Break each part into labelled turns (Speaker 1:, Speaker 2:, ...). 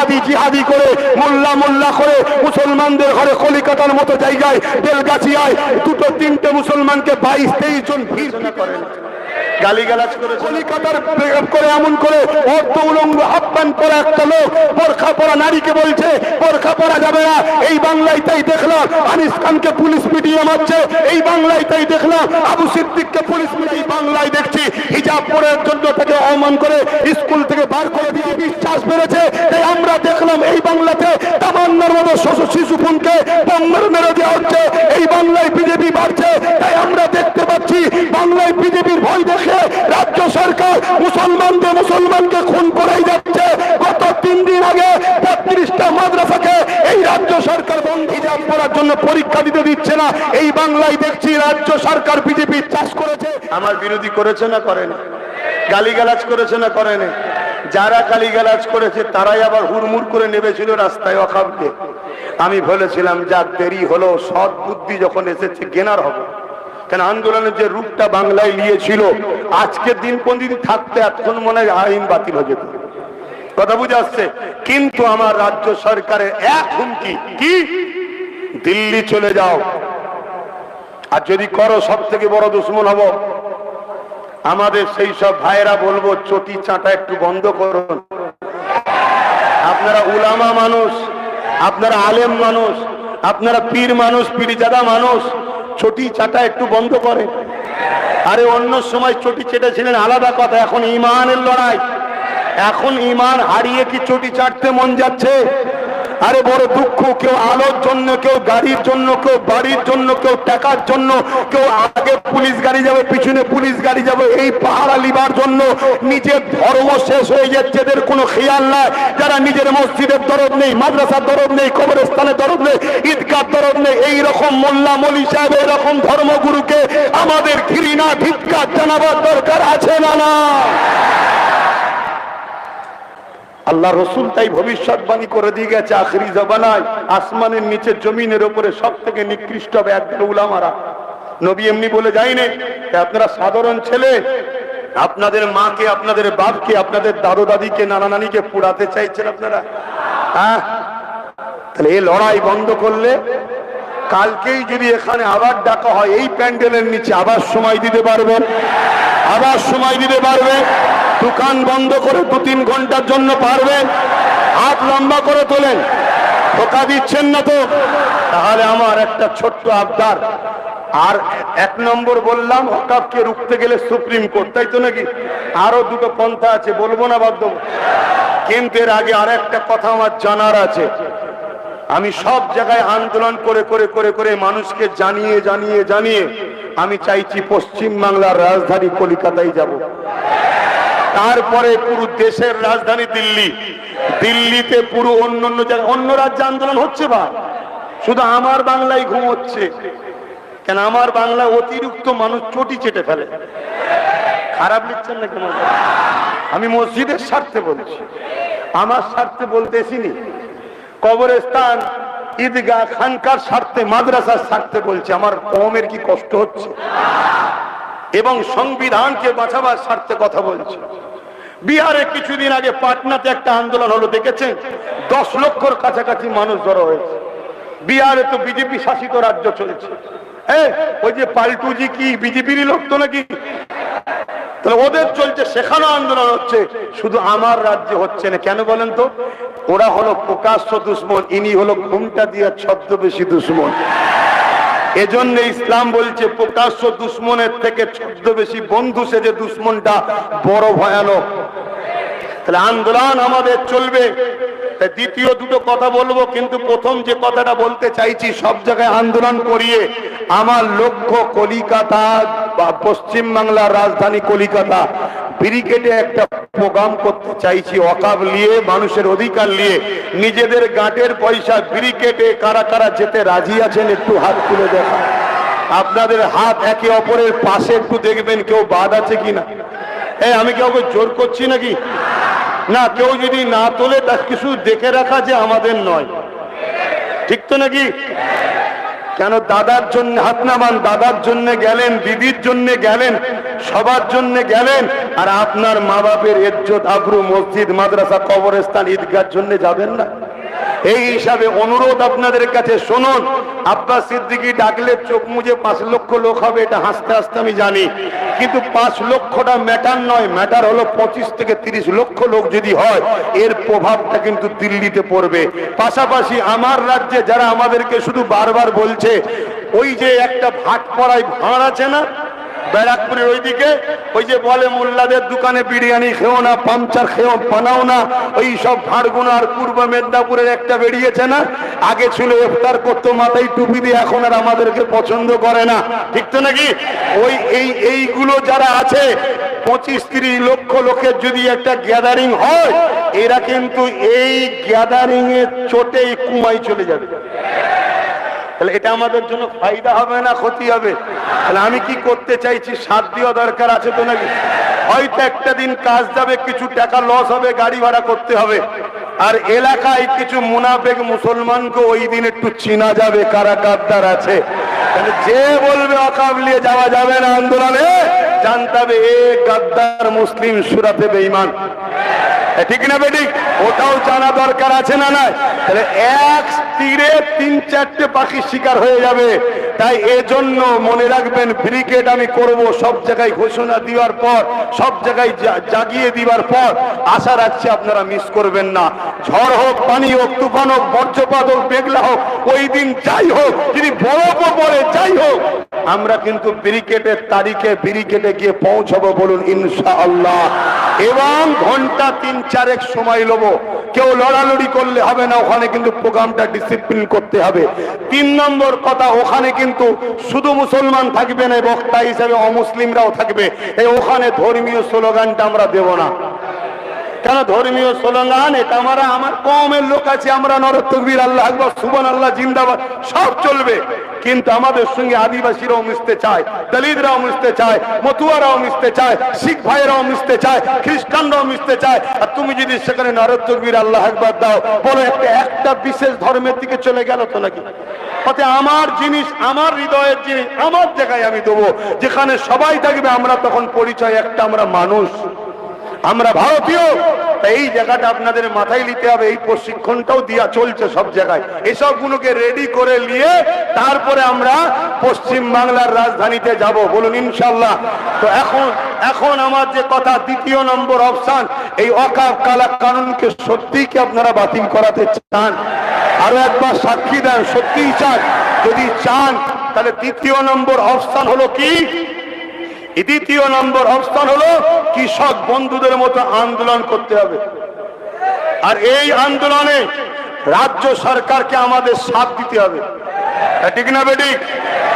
Speaker 1: জিহাদি জিহাদি করে মোল্লা মোল্লা করে মুসলমানদের ঘরে কলিকাতার মতো জায়গায় বেলগাছিয়ায় দুটো তিনটে মুসলমানকে 22-23 জন ভিড় করেন, গালিগালাজ করে কলিকাতার করে এমন করে অর্থ উলঙ্গ আহ্বান করা একটা লোক বোরখা পরা নারীকে বলছে বোরখা পরা যাবে না। এই বাংলায় তাই দেখলাম আনিস খানকে পুলিশ পিটিয়ে মারছে, এই বাংলায় তাই দেখলাম আবু সিদ্দিককে পুলিশ পিটিয়ে, বাংলায় দেখছি হিজাব পরার জন্য তাকে অপমান করে স্কুল থেকে বার করে দিয়ে বিশ্বাস বেড়েছে। তাই আমরা দেখলাম এই বাংলাতে তামান্নার মতো শিশু বোনকে বম্বের মেরে দেওয়া হচ্ছে, এই বাংলায় বিজেপি বাড়ছে। তাই আমরা দেখতে পাচ্ছি বাংলায় বিজেপির ভয় দেখে রাজ্য সরকার মুসলমানকে খুন করাই যাচ্ছে। গত 3 দিন আগে 32টা মাদ্রাসাকে এই রাজ্য সরকার হিজাব পড়ার জন্য পরীক্ষা দিতে দিচ্ছে না। এই বাংলায় দেখছি রাজ্য সরকার বিজেপি চাষ করেছে। আমার বিরোধী করেছে না করেনি? গালিগালাজ করেছে না করেনি? যারা গালিগালাজ করেছে তারাই আবার হুড়মুড় করে নেমেছিল রাস্তায় ওয়াকফকে। আমি বলেছিলাম যাক দেরি হলো, সৎ বুদ্ধি যখন এসেছে গেনার হবে। কেন আন্দোলনের যে রূপটা বাংলায় নিয়েছিল আজকের দিন কোন দিন থাকতে এখন মনে হয় আইন বাতিল হয়ে যেত, কথা বুঝে আসছে। কিন্তু আমার রাজ্য সরকারের এক হুমকি কি, দিল্লি চলে যাও, আর যদি করো সব থেকে বড় দুশ্মন হব। আমাদের সেই সব ভাইয়েরা বলবো চটি চাটা একটু বন্ধ করুন। আপনারা উলামা মানুষ, আপনারা আলেম মানুষ, আপনারা পীর মানুষ, পীরজাদা মানুষ, চটি চাটা একটু বন্ধ করে। আরে অন্য সময় চটি চেটেছিলেন আলাদা কথা, এখন ইমানের লড়াই। এখন ইমান হারিয়ে কি চটি চাটতে মন যাচ্ছে? আরে বড় দুঃখ, কেউ আলোর জন্য, কেউ গাড়ির জন্য, কেউ বাড়ির জন্য, কেউ টাকার জন্য, কেউ আগে পুলিশ গাড়ি যাবে পিছনে পুলিশ গাড়ি যাবে এই পাহারা লিবার জন্য নিজের ধর্ম শেষ হয়ে যাচ্ছে, এদের কোনো খেয়াল নাই। যারা নিজের মসজিদের দরদ নেই, মাদ্রাসার দরদ নেই, কবরস্থানের দরদ নেই, ঈদগাহ দরদ নেই, এইরকম মোল্লা মলি সাহেব এরকম ধর্মগুরুকে আমাদের ঘৃণা ধিক্কার জানাবার দরকার আছে না? না, আল্লাহ রসুল তাই ভবিষ্যৎবাণী করে দিয়ে গেছে আখিরি জমানায় আসমানের নিচে জমিনের উপরে সব থেকে নিকৃষ্ট হবে একদল উলামারা। নবী এমনি বলে যায়নি। আপনারা সাধারণ ছেলে, আপনাদের মাকে, আপনাদের বাপকে, আপনাদের দাদু দাদিকে, নানা নানিকে পুড়াতে চাইছেন আপনারা? হ্যাঁ, তাহলে এই লড়াই বন্ধ করলে কালকেই যদি এখানে আবার ডাকা হয় এই প্যান্ডেলের নিচে আবার সময় দিতে পারবেন, আবার সময় দিতে পারবেন। দোকান বন্ধ করে 2-3 ঘন্টার জন্য পারবেন? হাত লম্বা করে তোলেন, ধোকা দিচ্ছেন না তো? তাহলে আমার একটা ছোট্ট আবদার, আর 1 নম্বর বললাম ওয়াকফকে রুখতে গেলে সুপ্রিম কোর্ট, তাই তো নাকি? আরো 2টো পন্থা আছে, বলবো না বাধ্য। কিন্তু এর আগে আর একটা কথা আমার জানার আছে। আমি সব জায়গায় আন্দোলন করে করে করে করে মানুষকে জানিয়ে জানিয়ে জানিয়ে আমি চাইছি পশ্চিম বাংলার রাজধানী কলিকাতায় যাব। তারপরে পুরো দেশের রাজধানী দিল্লি, দিল্লিতে পুরো অন্য জায়গায়, অন্য রাজ্যে আন্দোলন হচ্ছে বা শুধু আমার বাংলায় ঘুমোচ্ছে কেন? আমার বাংলা অতিরিক্ত মানুষ চটি চেটে ফেলে। খারাপ লিখছেন না কেন? আমি মসজিদের স্বার্থে বলছি, আমার স্বার্থে বলতে এসিনি। কবরস্থান, ঈদগাহ, খানকার স্বার্থে, মাদ্রাসার স্বার্থে বলছি। আমার কওমের কি কষ্ট হচ্ছে এবং সংবিধানকে বাঁচাবার স্বার্থে কথা বলছি। বিহারে কিছুদিন আগে পাটনাতে একটা আন্দোলন হলো, দেখেছেন? 10 লক্ষর কাছাকাছি মানুষ জড়ো হয়েছে। বিহারে তো বিজেপি শাসিত রাজ্য চলছে। ওই যে পাল্টুজি কি বিজেপিরই লোক তো নাকি? তাহলে ওদের চলছে, সেখানেও আন্দোলন হচ্ছে, শুধু আমার রাজ্যে হচ্ছে না কেন বলেন তো? ওরা হলো প্রকাশ্য দুশ্মন, ইনি হলো ঘুমটা দিয়ে ছদ্মবেশী দুশ্মন। এজন্য ইসলাম বলছে প্রকাশ্য দুশ্মনের থেকে ছদ্মবেশী বন্ধু সেজে দুশ্মনটা বড় ভয়ানক। তাহলে আন্দোলন আমাদের চলবে। দ্বিতীয় 2টো কথা বলবো, কিন্তু প্রথম যে কথাটা বলতে চাইছি, সব জায়গায় আন্দোলন করিয়ে আমার লক্ষ্য কলিকাতা বা পশ্চিম বাংলার রাজধানী কলিকাতা ব্রিগেডে একটা প্রোগ্রাম করতে চাইছি। ওয়াকফ নিয়ে, মানুষের অধিকার নিয়ে, নিজেদের গাঁটের পয়সা ব্রিগেডে কারা কারা যেতে রাজি আছেন একটু হাত তুলে দেখা। আপনাদের হাত একে অপরের পাশে একটু দেখবেন কেউ বাদ আছে কিনা। আমি কাউকে জোর করছি নাকি? না, কেউ যদি না তোলে তা কিছু দেখে রাখা যে আমাদের নয়, ঠিক তো নাকি? কেন দাদার জন্য হাত নামান, দাদার জন্য গেলেন, দিদির জন্য গেলেন, সবার জন্য গেলেন, আর আপনার মা বাপের ইজ্জত আবরু, মসজিদ, মাদ্রাসা, কবরস্থান, ঈদগাহর জন্য যাবেন না? এই হিসাবে অনুরোধ আপনাদের কাছে শুনুন, আব্বাস সিদ্দিকী ডাকলে চোখ মুজে 5 লক্ষ লোক হবে, এটা হাসতে হাসতে আমি জানি, কিন্তু 5 লক্ষটা ম্যাটার নয়, ম্যাটার হলো 25 থেকে 30 লক্ষ লোক যদি হয়, এর প্রভাবটা কিন্তু দিল্লিতে পড়বে। পাশাপাশি আমার রাজ্যে যারা আমাদেরকে শুধু বারবার বলছে, ওই যে একটা ভাটপাড়ায় ভাঁড় আছে না ব্যারাকপুরের ওইদিকে, ওই যে বলে মোল্লাদের দোকানে বিরিয়ানি খেও না, পাংচার খেও বানাও না, ওই সব ভাড়গুলো, আর পূর্ব মেদিনীপুরের একটা বেরিয়েছে না, আগে ছিল ইফতার করতো মাথায় টুপি দিয়ে, এখন আর আমাদেরকে পছন্দ করে না, ঠিক তো নাকি? ওই এইগুলো যারা আছে 25-30 লক্ষ লোকের যদি একটা গ্যাদারিং হয়, এরা কিন্তু এই গ্যাদারিং এর চোটে কুমাই চলে যাবে। তাহলে এটা আমাদের জন্য ফায়দা হবে না ক্ষতি হবে? তাহলে আমি কি করতে চাইছি, সাথ দেওয়া দরকার আছে তো নাকি? হয়তো একটা দিন কাজ যাবে, কিছু টাকা লস হবে, গাড়ি ভাড়া করতে হবে, আর এলাকায় কিছু মুনাফেক মুসলমানকে ওই দিন একটু চিনা যাবে কারা গাদ্দার আছে। তাহলে যে বলবে অকাবলিয়ে যাওয়া যাবে না আন্দোলনে, জানতে হবে এ গাদ্দার মুসলিম সুরাতে বেঈমান, ঠিক না বেঠিক? ওটাও জানা দরকার আছে না নাই? তাহলে এক তীরে 3-4টে পাখি শিকার হয়ে যাবে। তাই এজন্য মনে রাখবেন, ব্রিগেড আমি করব, সব জায়গায় ঘোষণা দেওয়ার পর, সব জায়গায় জাগিয়ে দিবার পর, আশা রাখছি আপনারা মিস করবেন না। ঝড় হোক, পানি হোক, তুফান হোক, বজ্রপাত হোক, মেঘলা হোক, ওই দিন যাই হোক, যদি বরফও পড়ে যাই হোক, আমরা কিন্তু ব্রিগেডের তারিখে ব্রিগেডে গিয়ে পৌঁছাবো, বলুন ইনশাআল্লাহ। এবং ঘন্টা 3-4 সময় নেব, কেউ লড়ালড়ি করলে হবে না, ওখানে কিন্তু প্রোগ্রামটা ডিসিপ্লিন করতে হবে। 3 নম্বর কথা, ওখানে কিন্তু শুধু মুসলমান থাকবে না, বক্তা হিসেবে অমুসলিমরাও থাকবে। এই ওখানে ধর্মীয় স্লোগানটা আমরা দেব না। কেন ধর্মীয় স্লোগান? এটা আমার কওমের লোক আছে, আমরা নারে তাকবীর, আল্লাহু আকবার, সুবহানাল্লাহ, জিন্দাবাদ, সব চলবে, কিন্তু আমাদের সঙ্গে আদিবাসীরাও মিশতে চায়, দলিতরাও মিশতে চায়, মতুয়ারাও মিশতে চায়, শিখ ভাইয়েরাও মিশতে চায়, খ্রিস্টানরাও মিশতে চায়। আর তুমি যদি সেখানে নারে তাকবীর, আল্লাহু আকবার দাও, বলো একটা বিশেষ ধর্মের দিকে চলে গেল তো নাকি? তাতে আমার জিনিস, আমার হৃদয়ের জিনিস আমার জায়গায় আমি দেবো, যেখানে সবাই থাকবে। আমরা তখন পরিচয় একটা, আমরা মানুষ, আমরা ভারতীয়। এই জায়গাটা আপনাদের মাথায় নিতে হবে। এই প্রশিক্ষণটাও দিয়া চলছে সব জায়গায়। এসব গুলোকে রেডি করে নিয়ে তারপরে আমরা পশ্চিম বাংলার রাজধানীতে যাব, বলুন ইনশাআল্লাহ। তো এখন আমার যে কথা, 2 নম্বর অপশন, এই ওয়াকফ কালা কানুনকে সত্যিই কি আপনারা বাতিল করাতে চান? আরো একবার সাক্ষী দেন, সত্যিই চান? যদি চান, তাহলে 2 নম্বর অপশন হলো কি? 2 নম্বর অবস্থান হলো কৃষক বন্ধুদের মতো আন্দোলন করতে হবে। আর এই আন্দোলনে রাজ্য সরকারকে আমাদের সাথ দিতে হবে, ঠিক না বেঠিক?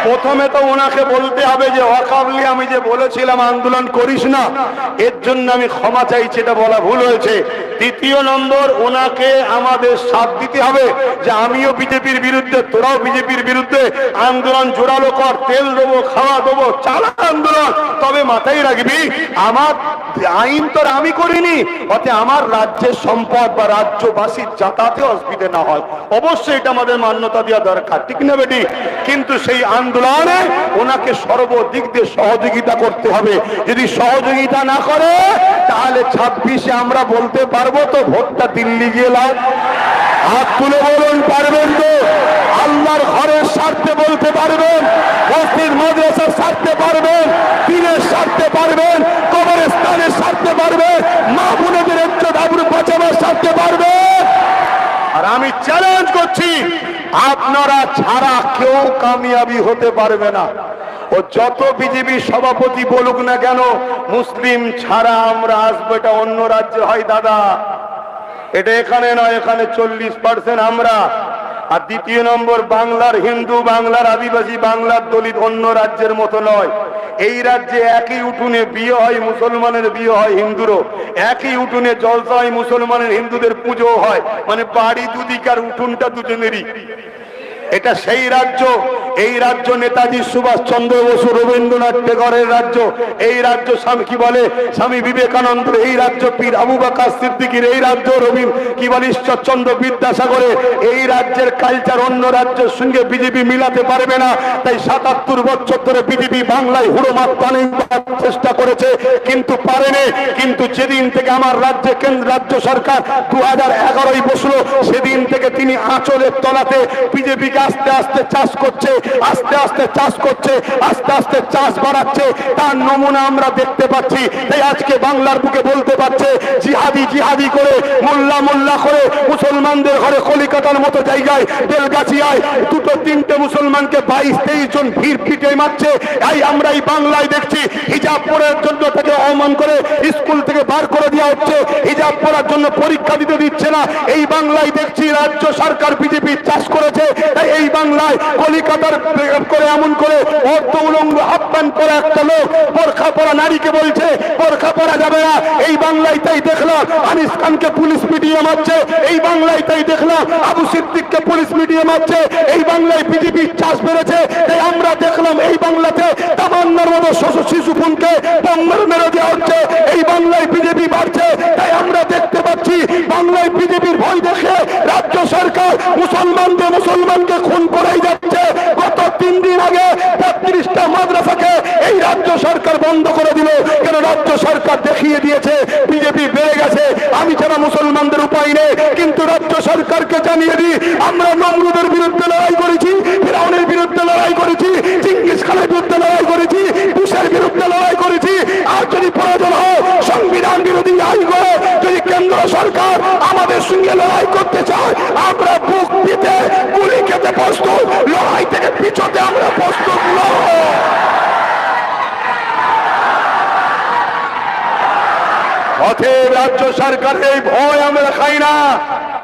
Speaker 1: প্রথমে তো ওনাকে বলতে হবে যে ওয়াকফলি আমি যে বলেছিলাম আন্দোলন করিস না, এর জন্য আমি ক্ষমা চাইছি, এটা বলা ভুল হয়েছে। 2 নম্বর, ওনাকে আমাদের সাথ দিতে হবে যে আমিও বিজেপির বিরুদ্ধে, তোরাও বিজেপির বিরুদ্ধে, আন্দোলন জোরালো কর, তেল দেবো, খাওয়া দেবো, চালা আন্দোলন। তবে মাথায় রাখবি, আমার আইন তো আমি করিনি, অতে আমার রাজ্যের সম্পদ বা রাজ্যবাসীর যাতায়াতে অসুবিধা না হয়, অবশ্যই এটা আমাদের মান্যতা দেওয়া দরকার, ঠিক না বেটি? কিন্তু সেই আন্দোলনে ওনাকে সর্বদিক দিয়ে সহযোগিতা করতে হবে। যদি সহযোগিতা না করে, তাহলে 26-এ আমরা বলতে পারবো তো ভোটটা দিল্লি গিয়ে লাভ? হাত তুলে বলুন, পারবেন তো? আল্লাহর ঘরের স্বার্থে বলতে পারবেন, মসজিদ মাদ্রাসার স্বার্থে পারবেন, দিনের স্বার্থে পারবেন, কবরস্থানের স্বার্থে পারবেন, মা বোনদের ইজ্জত আবরু বাঁচাবার স্বার্থে পারবেন। আর আমি চ্যালেঞ্জ করছি, আপনারা ছাড়া কেউ কামিয়াবি হতে পারবে না। ও যত বিজেপি সভাপতি বলুক না কেন, মুসলিম ছাড়া আমরা আসবো, এটা অন্য রাজ্যে হয় দাদা, এটা এখানে নয়। এখানে 40% আমরা। আর 2 নম্বর, বাংলার হিন্দু, বাংলার আদিবাসী, বাংলার দলিত অন্য রাজ্যের মতো নয়। এই রাজ্যে একই উঠোনে বিয়ে হয়, মুসলমানের বিয়ে হয়, হিন্দুরও একই উঠোনে জলসা হয়, মুসলমানের হিন্দুদের পুজো হয়, মানে বাড়ি দুদিকার উঠোনটা দুজনেরই। এটা সেই রাজ্য। এই রাজ্য নেতাজি সুভাষ চন্দ্র বসু রবীন্দ্রনাথ টেগরের রাজ্য, এই রাজ্য স্বামী কি বলে স্বামী বিবেকানন্দের এই রাজ্য, পীর আবু বকর সিদ্দিকীর এই রাজ্য, রবীন্দ্র কি বলে ঈশ্বরচন্দ্র বিদ্যাসাগরের এই রাজ্যের কালচার অন্য রাজ্যের সঙ্গে বিজেপি মিলাতে পারবে না। তাই ৭৭ বছর ধরে বিজেপি বাংলায় হুড়ো মাত্রানি চেষ্টা করেছে কিন্তু পারেনি। কিন্তু যেদিন থেকে আমার রাজ্যে কেন্দ্র রাজ্য সরকার 2011 বসলো, সেদিন থেকে তিনি আঁচলের তলাতে বিজেপিকে আস্তে আস্তে চাষ করছে, আস্তে আস্তে চাষ করছে, আস্তে আস্তে চাষ বাড়াচ্ছে। তার নমুনা আমরা দেখতে পাচ্ছি। তাই আজকে বাংলার বুকে বলতে পারছে জিহাদি জিহাদি করে, মোল্লা মোল্লা করে মুসলমানদের ঘরে কলিকাতার মতো জায়গায় বেলগাছিয়ায় 2-3টে মুসলমানকে 22-23 জন ভিড় পিটে মারছে। এই আমরা এই বাংলায় দেখছি হিজাব পরার জন্য তাকে অপমান করে স্কুল থেকে বার করে দেওয়া হচ্ছে, হিজাব পরার জন্য পরীক্ষা দিতে দিচ্ছে না। এই বাংলায় দেখছি রাজ্য সরকার বিজেপি চাষ করেছে। তাই এই বাংলায় কলিকাতার করে এমন করে অর্ধ উলঙ্গ আহ্বান করে একটা লোক বোরখা পরা নারীকে বলছে বোরখা পরা যাবে না। এই বাংলায় তাই দেখলাম আনিস খানকে পুলিশ পিটিয়ে মারছে, এই বাংলায় তাই দেখলাম আবু সিদ্দিককে পুলিশ পিটিয়ে মারছে। এই বাংলায় বিজেপি চাষ বেড়েছে। তাই আমরা দেখলাম এই বাংলাতে তামান্নার মতো শিশু বোনকে বম্বের মেরে দেওয়া হচ্ছে। এই বাংলায় বিজেপি বাড়ছে। তাই আমরা দেখতে পাচ্ছি বাংলায় বিজেপির ভয় দেখে রাজ্য সরকার মুসলমানকে খুন করেই যাচ্ছে। গত 3 দিন আগে 32টা মাদ্রাসাকে এই রাজ্য সরকার বন্ধ করে দিল। কেন? রাজ্য সরকার দেখিয়ে দিয়েছে বিজেপি বেড়ে গেছে, আমি ছাড়া মুসলমানদের উপায় নেই। কিন্তু রাজ্য সরকারকে জানিয়ে দিই, আমরা নমরুদের বিরুদ্ধে লড়াই করেছি, ফিরাউনের বিরুদ্ধে লড়াই করেছি, চিঙ্গিস খানের বিরুদ্ধে লড়াই করেছি, বুশের বিরুদ্ধে লড়াই করেছি। আর যদি প্রয়োজন হয় সংবিধান বিরোধী আইন করে যদি কেন্দ্র সরকার আমাদের সঙ্গে লড়াই করতে চায়, আমরা বুক দিতে গুলি খেতে প্রস্তুত, লড়াই থেকে পিছোতে আমরা প্রস্তুত নয়। অতএব রাজ্য সরকারের এই ভয় আমরা খাই না।